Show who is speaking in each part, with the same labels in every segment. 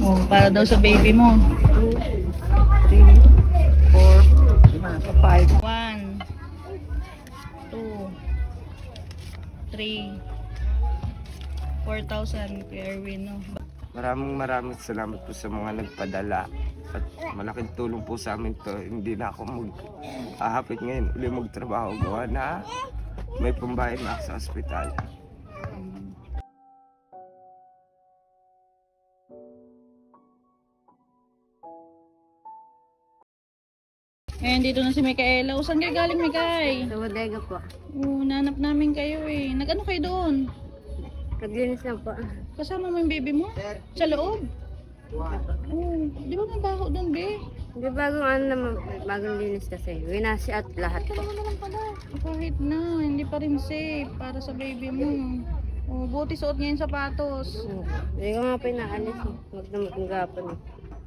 Speaker 1: Oh, para daw sa baby mo.
Speaker 2: 2, 3, 4, 5.
Speaker 1: 1, 2, 3, 4,000 Kuya Erwin, no?
Speaker 3: Maraming salamat po sa mga nagpadala. At malaking tulong po sa amin to. Hindi na ako mag-ahapit ngayon uli magtrabaho. Gawa na may pambayad na ako sa ospital.
Speaker 1: Ngayon dito na si Micaela. Saan kayo galing, Mikay?
Speaker 2: Sa bodega po.
Speaker 1: Nanap namin kayo eh. Nag-ano kayo doon?
Speaker 2: Naglinis lang po.
Speaker 1: Kasama mo yung baby mo? Sa loob? Di ba may baho doon, be?
Speaker 2: Hindi bagong linis kasi. Winasi at lahat po.
Speaker 1: Ano naman pala? Kahit na, hindi pa rin safe para sa baby mo. Buti suot niya yung sapatos.
Speaker 2: Hindi ko nga pinaalis. Magdamot ng gapon.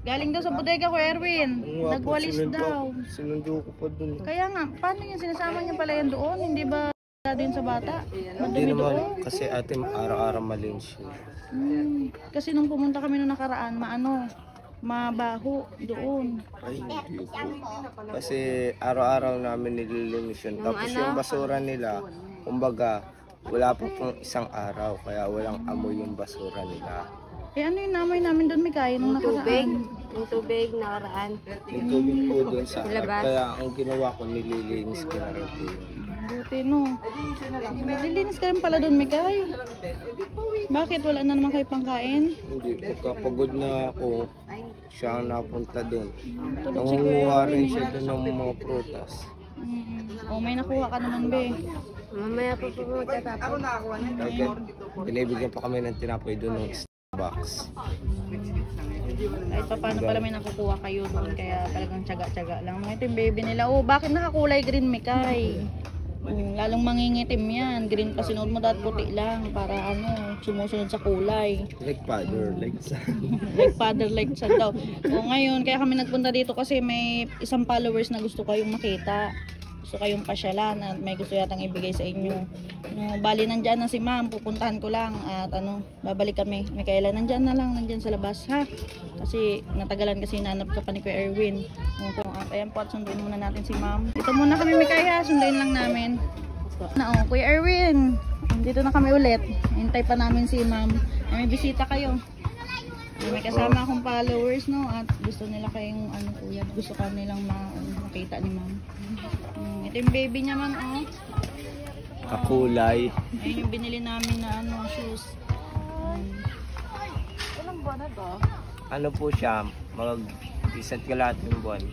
Speaker 1: Galing daw sa bodega ko, Erwin. Nagwalis daw.
Speaker 3: Sinundo ko pa dun.
Speaker 1: Kaya nga, paano yung sinasama niya pala yan doon? Hindi ba din sa bata?
Speaker 3: Hindi naman, kasi ate araw-araw malinis siya.
Speaker 1: Kasi nung pumunta kami nung nakaraan, mabaho doon.
Speaker 3: Ay, hindi po. Kasi araw-araw namin nililinis yun. Tapos yung basura nila, kumbaga, wala pa pong isang araw. Kaya walang amoy yung basura nila.
Speaker 1: Ano yung namoy namin doon, Mikay, nung nakaraan?
Speaker 2: Yung tubig nakaraan.
Speaker 3: Yung tubig po doon sa
Speaker 2: Labas.
Speaker 3: kaya ang ginawa ko, nililinis ko na rin po yun.
Speaker 1: Buti, no? Nililinis ka rin pala doon, Mikay. Bakit? Wala na naman kayo pangkain?
Speaker 3: Hindi, pagkapagod na ako, siya ang napunta doon.
Speaker 1: Tulog si Kuya
Speaker 3: Nangunguha rin
Speaker 1: Erwin.
Speaker 3: siya doon ng mga prutas.
Speaker 1: May nakuha ka naman, be.
Speaker 2: Mamaya po magtatapos.
Speaker 3: Bakit? Binibigyan pa kami ng tinapay doon ng box.
Speaker 1: Kahit pa paano pala may nakukuha kayo doon, kaya talagang tiyaga-tiyaga lang. Ito yung baby nila. Bakit nakakulay green, Mikay? Lalong mangingitim yan. Green pa sinuot mo, dahil puti lang para sumusunod sa kulay.
Speaker 3: Like father, like son.
Speaker 1: Like father, like son daw. Ngayon, kaya kami nagpunta dito kasi may isang followers na gusto kayong makita. Gusto kayong pasyalan at may gusto yatang ibigay sa inyo. Bali, nandyan na si ma'am. Pupuntahan ko lang at babalik kami. Micaela, nandyan na lang. Nandyan sa labas, ha? Kasi natagalan kasi nanap ka pa ni Kuya Erwin. Ayan po at sunduin muna natin si ma'am. Dito muna kami, Micaela. Sunduin lang namin. Kuya Erwin. Dito na kami ulit. Hintay pa namin si ma'am. May bisita kayo. May kasama akong followers, no? At gusto nila kayong kuya. Gusto ka nilang makita ni ma'am. Ito yung baby niya, ma'am,
Speaker 3: Kakulay.
Speaker 1: Ayun yung binili namin na shoes. Walang buwan na ba?
Speaker 3: Ano po siya, mag-isat kalahating buwan.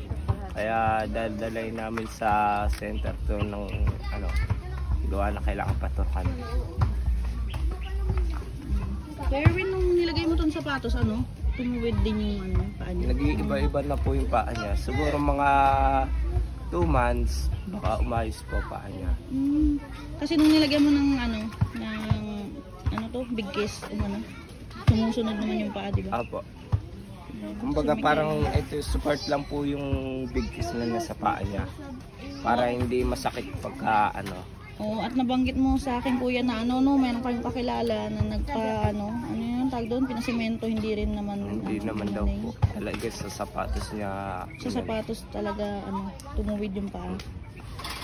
Speaker 3: Kaya dadalhin namin sa center to ng gawa na kailangan patukan.
Speaker 1: Kaya Erwin, nung nilagay mo itong sapatos, tumuwid din yung paa niya?
Speaker 3: Nag-iiba-iba na po yung paa niya. Siguro mga 2 months, baka umayos po paa niya.
Speaker 1: Kasi nung nilagay mo ng big kiss, sumusunod naman yung paa, di ba?
Speaker 3: Apo. Kumbaga parang ito support lang po yung big kiss na nasa paa niya. Para hindi masakit pagka
Speaker 1: At nabanggit mo sa akin, kuya, na mayroon kayong kakilala na yung tag doon, pinasimento, hindi rin naman.
Speaker 3: Hindi naman daw po. Talaga sa sapatos niya.
Speaker 1: Sa sapatos talaga, tumuwid yung paa.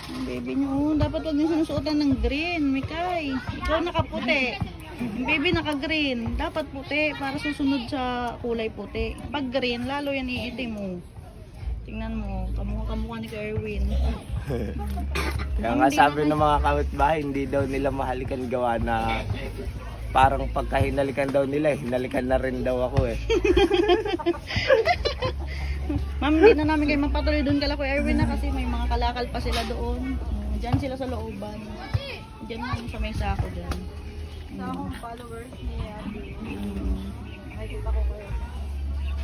Speaker 1: Ang baby niyo, dapat wag niyo sinusuotan ng green, Mikay. Ikaw nakaputi. Yung baby naka-green. Dapat puti, para susunod sa kulay puti. Pag green, lalo yan iitim mo. Tingnan mo, kamukha ni Erwin.
Speaker 3: Kaya nga sabi ng mga kapitbahay, hindi daw nila mahalikan gawa na parang pagka hinalikan daw nila, hinalikan na rin daw ako eh.
Speaker 1: Ma'am, hindi na namin kayo mapatuloy doon kala Kuya Erwin na kasi may mga kalakal pa sila doon. Diyan sila sa looban. Diyan lang sa may sako dyan. Sa akong followers niya. Nakikita ko kayo.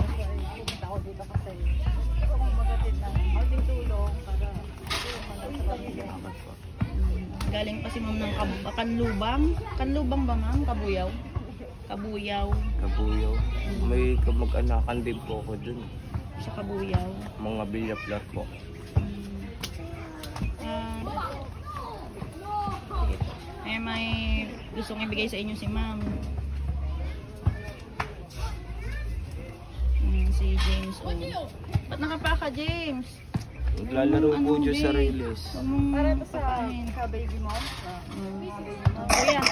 Speaker 1: Nakikita ko dito kasi. Gusto kong magatid na konting tulong para galing pa si ma'am ng Kanlubang. Kanlubang ba, ma'am? Kabuyaw? Kabuyaw.
Speaker 3: May kamag-anakan din po ako dun.
Speaker 1: Sa Kabuyaw.
Speaker 3: Mga bilyaplar po.
Speaker 1: May gustong ibigay sa inyo si ma'am. si James. Oh. Ba't nakapaka, James?
Speaker 3: Naglalaro po
Speaker 1: Anong
Speaker 3: dyan sa
Speaker 1: day?
Speaker 3: Riles.
Speaker 1: Para ito sa baby mo? Kuya.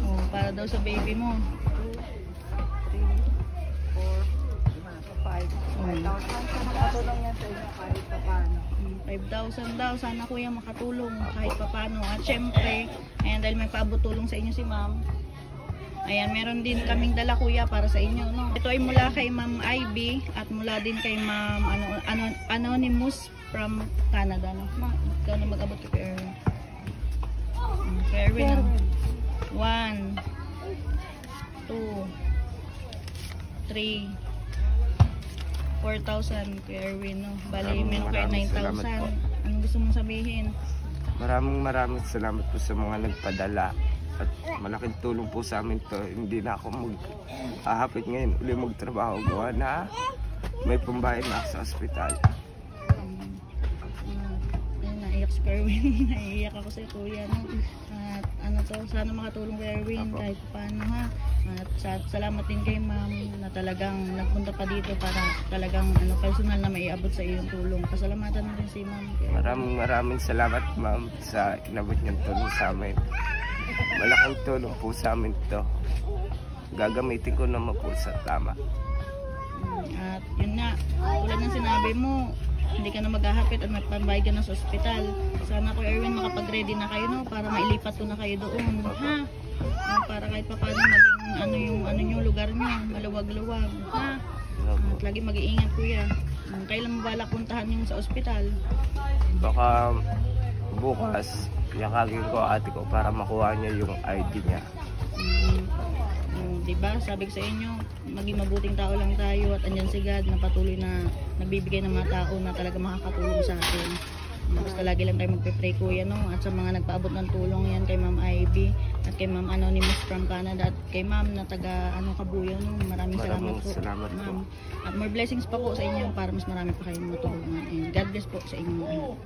Speaker 1: Oh, para daw sa baby mo. 5,000 daw. Sana kuya makatulong kahit papano. At syempre, ayan, dahil may paabot tulong sa inyo si ma'am. Ayan, meron din kaming dala kuya para sa inyo. No? Ito ay mula kay Ma'am Ivy at mula din kay Ma'am Anonymous from Canada. No? Ma, ikaw na mag-abot kay Erwin. Kay Erwin, no? 1, 2, 3, 4,000 kay Erwin, no? Bali, meron kayo
Speaker 3: Maraming salamat
Speaker 1: 9,000.
Speaker 3: po.
Speaker 1: Anong gusto mong sabihin?
Speaker 3: Maraming salamat po sa mga nagpadala. At malaking tulong po sa amin to. Hindi na ako mag-ahapit ngayon uli magtrabaho. Gawa na may pambayad na ako sa ospital.
Speaker 1: Ayun, naiyak si Erwin. Naiiyak ako sa kuya, no? At ano to, sana makatulong kay Erwin kahit paano, ha? At salamat din kay ma'am na talagang nagpunta pa dito para talagang personal na maiabot sa iyong tulong. Pasalamatan mo din si ma'am.
Speaker 3: Maraming salamat ma'am sa inabot niyong tulong sa amin. Malaking tulong po sa amin to. Gagamitin ko naman po sa tama.
Speaker 1: At yun nga, tulad ng sinabi mo, hindi ka na maghahapit at magpambayad ka na sa ospital. Sana ko Erwin makapag-ready na kayo, no, para mailipat ko na kayo doon, ha? Para kahit pa paano maging yung lugar niyo, maluwag-luwag, ha? At lagi mag-iingat kuya. Kailan mo balak puntahan yung sa ospital?
Speaker 3: Baka bukas, yakagin ko ate ko para makuha niya yung ID niya.
Speaker 1: Diba? Sabi ko sa inyo, maging mabuting tao lang tayo at andyan si God na patuloy na nagbibigay ng mga tao na talaga makakatulong sa atin. Basta lagi lang tayo magpe-pray kuya, no? At sa mga nagpaabot ng tulong yan kay Ma'am Ivy at kay Ma'am Anonymous from Canada at kay Ma'am na taga Kabuyaw, no? Maraming salamat po, ma'am. At more blessings pa po sa inyo para mas marami pa kayong matulungan. And God bless po sa inyo.